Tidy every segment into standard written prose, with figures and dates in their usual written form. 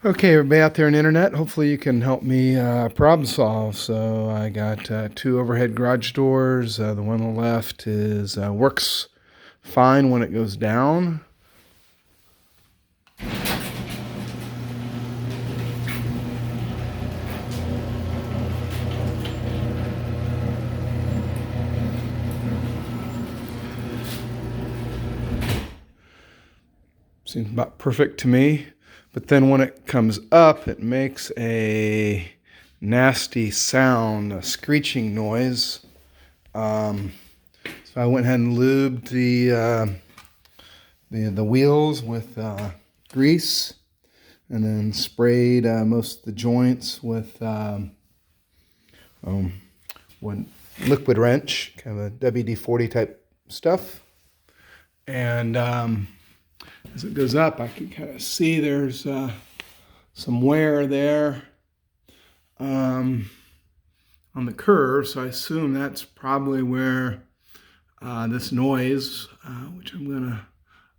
Okay, everybody out there on the internet, hopefully you can help me problem solve. So I got two overhead garage doors. The one on the left is works fine when it goes down. Seems about perfect to me. But then when it comes up, it makes a nasty sound, a screeching noise. So I went ahead and lubed the wheels with grease, and then sprayed most of the joints with one liquid wrench, kind of a WD-40 type stuff. And as it goes up, I can kind of see there's some wear there on the curve, so I assume that's probably where this noise, which I'm going to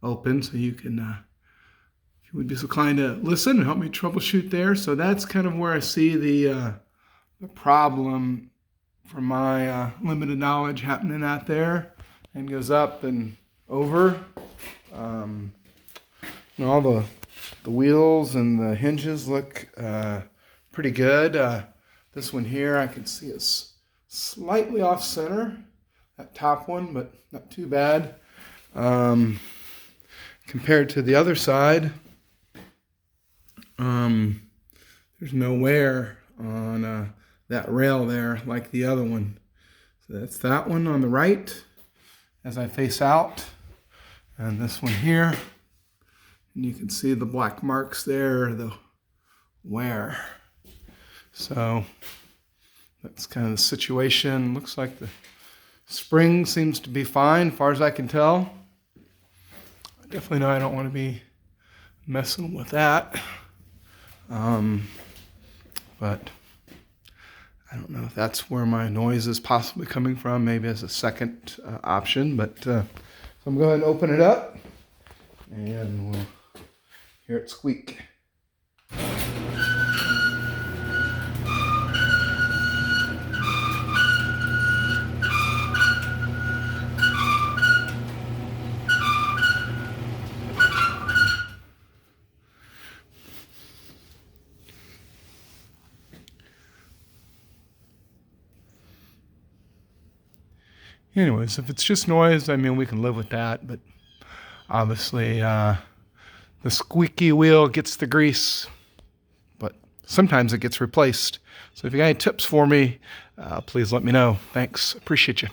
open so you can, if you would be so kind to listen and help me troubleshoot there. So that's kind of where I see the problem from my limited knowledge happening out there, and goes up and over. All the wheels and the hinges look pretty good. This one here I can see is slightly off center, that top one, but not too bad. Compared to the other side, there's no wear on that rail there like the other one. So that's that one on the right as I face out, and this one here. And you can see the black marks there, the wear. So that's kind of the situation. Looks like the spring seems to be fine, as far as I can tell. I definitely know I don't want to be messing with that. But I don't know if that's where my noise is possibly coming from, maybe as a second option. But so I'm going to go ahead and open it up, and we'll hear it squeak. Anyways, if it's just noise, I mean, we can live with that. But obviously, the squeaky wheel gets the grease, but sometimes it gets replaced. So if you got any tips for me, please let me know. Thanks. Appreciate you.